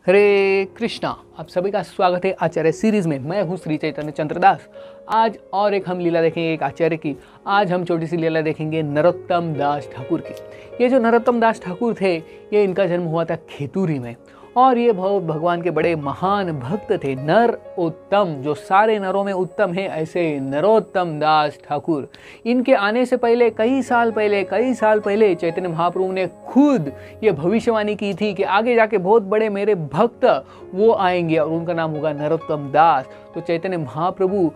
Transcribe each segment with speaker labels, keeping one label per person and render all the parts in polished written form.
Speaker 1: हरे कृष्णा। आप सभी का स्वागत है आचार्य सीरीज में। मैं हूँ श्री चैतन्य चंद्रदास। आज और एक हम लीला देखेंगे एक आचार्य की। आज हम छोटी सी लीला देखेंगे नरोत्तम दास ठाकुर की। ये जो नरोत्तम दास ठाकुर थे, ये इनका जन्म हुआ था खेतूरी में और ये भगवान के बड़े महान भक्त थे। नर उत्तम, जो सारे नरों में उत्तम है, ऐसे नरोत्तम दास ठाकुर। इनके आने से पहले कई साल पहले चैतन्य महाप्रभु ने खुद ये भविष्यवाणी की थी कि आगे जाके बहुत बड़े मेरे भक्त वो आएंगे और उनका नाम होगा नरोत्तम दास। तो चैतन्य महाप्रभु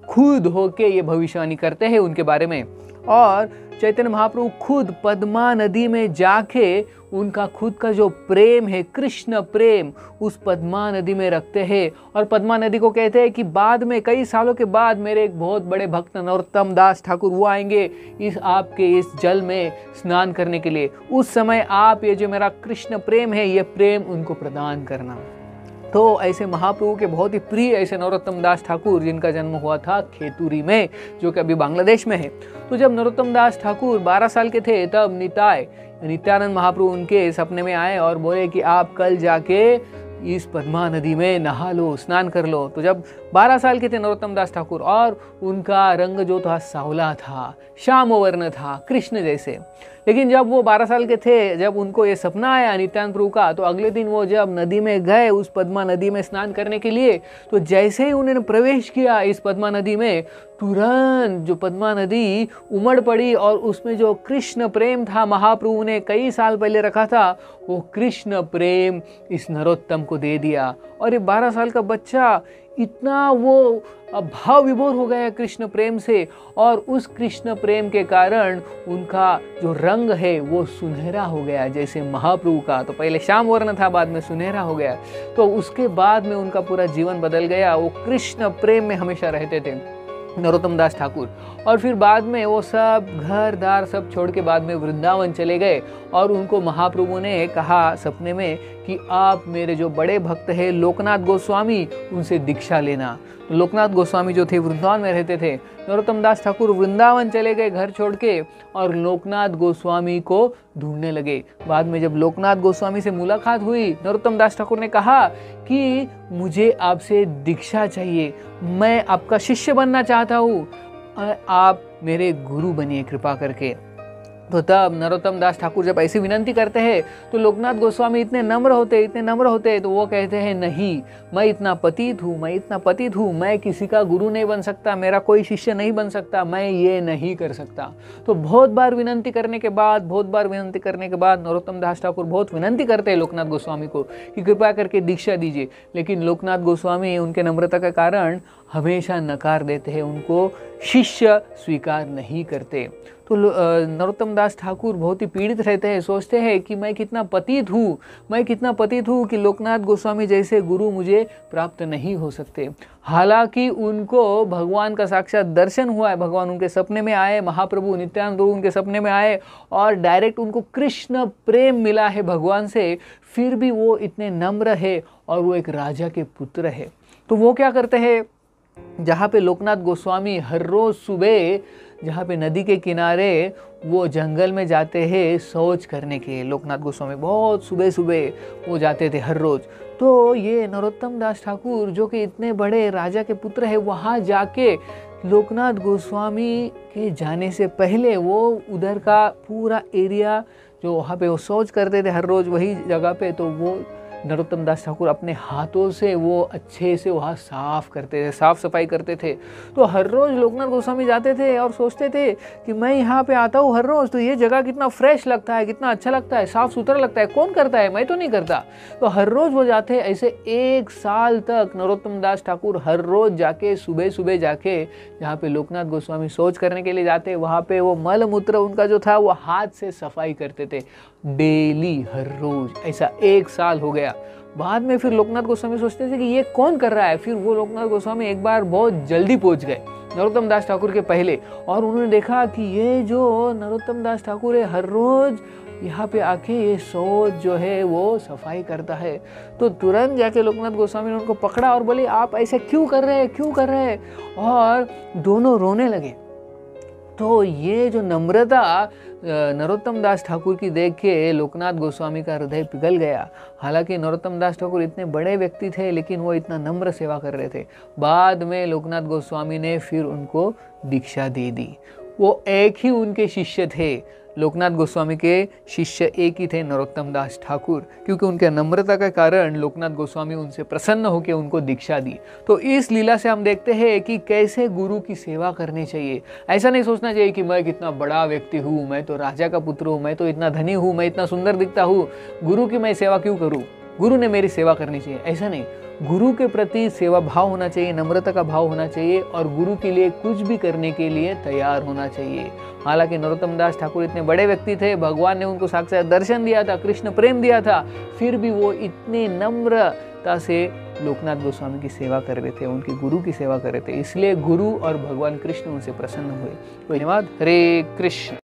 Speaker 1: खुद होके ये भविष्यवाणी करते हैं उनके बारे में। और चैतन्य महाप्रभु खुद पद्मा नदी में जाके उनका खुद का जो प्रेम है, कृष्ण प्रेम, उस पद्मा नदी में रखते हैं। और पद्मा नदी को कहते हैं कि बाद में कई सालों के बाद मेरे एक बहुत बड़े भक्त नरोत्तम दास ठाकुर वो आएंगे इस आपके इस जल में स्नान करने के लिए। उस समय आप ये जो मेरा कृष्ण प्रेम है, ये प्रेम उनको प्रदान करना। तो ऐसे महाप्रभु के बहुत ही प्रिय ऐसे नरोत्तम दास ठाकुर, जिनका जन्म हुआ था खेतूरी में, जो कि अभी बांग्लादेश में है। तो जब नरोत्तम दास ठाकुर 12 साल के थे, तब नित्यानंद महाप्रभु उनके सपने में आए और बोले कि आप कल जाके इस पद्मा नदी में नहा लो, स्नान कर लो। तो जब 12 साल के थे नरोत्तम दास ठाकुर, और उनका रंग जो था सांवला था, श्याम वर्ण था, कृष्ण जैसे। लेकिन जब वो 12 साल के थे, जब उनको ये सपना आया नित्यानंद प्रभु का, तो अगले दिन वो जब नदी में गए उस पद्मा नदी में स्नान करने के लिए, तो जैसे ही उन्होंने प्रवेश किया इस पद्मा नदी में, तुरंत जो पद्मा नदी उमड़ पड़ी और उसमें जो कृष्ण प्रेम था महाप्रभु ने कई साल पहले रखा था, वो कृष्ण प्रेम इस नरोत्तम को दे दिया। और ये 12 साल का बच्चा इतना वो भाव विभोर हो गया कृष्ण प्रेम से, और उस कृष्ण प्रेम के कारण उनका जो रंग है वो सुनहरा हो गया जैसे महाप्रभु का। तो पहले श्याम वर्ण था, बाद में सुनहरा हो गया। तो उसके बाद में उनका पूरा जीवन बदल गया। वो कृष्ण प्रेम में हमेशा रहते थे नरोत्तम दास ठाकुर। और फिर बाद में वो सब घर दार सब छोड़ के बाद में वृंदावन चले गए। और उनको महाप्रभु ने कहा सपने में कि आप मेरे जो बड़े भक्त हैं लोकनाथ गोस्वामी, उनसे दीक्षा लेना। तो लोकनाथ गोस्वामी जो थे वृंदावन में रहते थे। नरोत्तम दास ठाकुर वृंदावन चले गए घर छोड़ के और लोकनाथ गोस्वामी को ढूंढने लगे। बाद में जब लोकनाथ गोस्वामी से मुलाकात हुई, नरोत्तम दास ठाकुर ने कहा कि मुझे आपसे दीक्षा चाहिए, मैं आपका शिष्य बनना चाहता हूँ, आप मेरे गुरु बनिए कृपा करके। तो तब नरोत्तम दास ठाकुर जब ऐसी विनंती करते हैं, तो लोकनाथ गोस्वामी इतने नम्र होते, तो वो कहते हैं नहीं, मैं इतना पतित हूँ, मैं किसी का गुरु नहीं बन सकता, मेरा कोई शिष्य नहीं बन सकता, मैं ये नहीं कर सकता। तो बहुत बार विनंती करने के बाद नरोत्तम दास ठाकुर बहुत विनंती करते हैं लोकनाथ गोस्वामी को कि कृपा करके दीक्षा दीजिए। लेकिन लोकनाथ गोस्वामी उनके नम्रता के कारण हमेशा नकार देते हैं, उनको शिष्य स्वीकार नहीं करते। तो नरोत्तम दास ठाकुर बहुत ही पीड़ित रहते हैं, सोचते हैं कि मैं कितना पतित हूँ कि लोकनाथ गोस्वामी जैसे गुरु मुझे प्राप्त नहीं हो सकते। हालांकि उनको भगवान का साक्षात दर्शन हुआ है, भगवान उनके सपने में आए, महाप्रभु नित्यानंद प्रभु उनके सपने में आए और डायरेक्ट उनको कृष्ण प्रेम मिला है भगवान से। फिर भी वो इतने नम्र है और वो एक राजा के पुत्र है। तो वो क्या करते हैं, जहाँ पे लोकनाथ गोस्वामी हर रोज सुबह, जहाँ पे नदी के किनारे वो जंगल में जाते हैं शौच करने के लिए, लोकनाथ गोस्वामी बहुत सुबह वो जाते थे हर रोज। तो ये नरोत्तम दास ठाकुर जो कि इतने बड़े राजा के पुत्र है, वहाँ जाके लोकनाथ गोस्वामी के जाने से पहले वो उधर का पूरा एरिया जो वहाँ पे वो शौच करते थे हर रोज वही जगह पे, तो वो नरोत्तम दास ठाकुर अपने हाथों से वो अच्छे से वहाँ साफ सफाई करते थे। तो हर रोज़ लोकनाथ गोस्वामी जाते थे और सोचते थे कि मैं यहाँ पे आता हूँ हर रोज़, तो ये जगह कितना फ्रेश लगता है, कितना अच्छा लगता है, साफ़ सुथरा लगता है, कौन करता है, मैं तो नहीं करता। तो हर रोज़ वो जाते। ऐसे 1 साल तक नरोत्तम दास ठाकुर हर रोज़ जाके सुबह जाके जहाँ पे लोकनाथ गोस्वामी शौच करने के लिए जाते, वहाँ पे वो मल मूत्र उनका जो था वो हाथ से सफाई करते थे डेली, हर रोज़। ऐसा 1 साल हो गया। बाद में फिर लोकनाथ गोस्वामी सोचते थे कि ये कौन कर रहा है। फिर वो लोकनाथ गोस्वामी एक बार बहुत जल्दी पहुंच गए नरोत्तम दास ठाकुर के पहले, और उन्होंने देखा कि ये जो नरोत्तम दास ठाकुर है हर रोज यहाँ पे आके ये शौच जो है वो सफाई करता है। तो तुरंत जाके लोकनाथ गोस्वामी ने उनको पकड़ा और बोले आप ऐसे क्यों कर रहे हैं। और दोनों रोने लगे। तो ये जो नम्रता नरोत्तम दास ठाकुर की देख के लोकनाथ गोस्वामी का हृदय पिघल गया। हालांकि नरोत्तम दास ठाकुर इतने बड़े व्यक्ति थे, लेकिन वो इतना नम्र सेवा कर रहे थे। बाद में लोकनाथ गोस्वामी ने फिर उनको दीक्षा दे दी। वो एक ही उनके शिष्य थे, लोकनाथ गोस्वामी के शिष्य एक ही थे, नरोत्तम दास ठाकुर, क्योंकि उनके नम्रता के कारण लोकनाथ गोस्वामी उनसे प्रसन्न होकर उनको दीक्षा दी। तो इस लीला से हम देखते हैं कि कैसे गुरु की सेवा करनी चाहिए। ऐसा नहीं सोचना चाहिए कि मैं कितना बड़ा व्यक्ति हूँ, मैं तो राजा का पुत्र हूँ, मैं तो इतना धनी हूँ, मैं इतना सुंदर दिखता हूँ, गुरु की मैं सेवा क्यों करूँ, गुरु ने मेरी सेवा करनी चाहिए। ऐसा नहीं, गुरु के प्रति सेवा भाव होना चाहिए, नम्रता का भाव होना चाहिए और गुरु के लिए कुछ भी करने के लिए तैयार होना चाहिए। हालांकि नरोत्तम दास ठाकुर इतने बड़े व्यक्ति थे, भगवान ने उनको साक्षात दर्शन दिया था, कृष्ण प्रेम दिया था, फिर भी वो इतने नम्रता से लोकनाथ गोस्वामी की सेवा कर रहे थे, उनके गुरु की सेवा कर रहे थे। इसलिए गुरु और भगवान कृष्ण उनसे प्रसन्न हुए। धन्यवाद। हरे कृष्ण।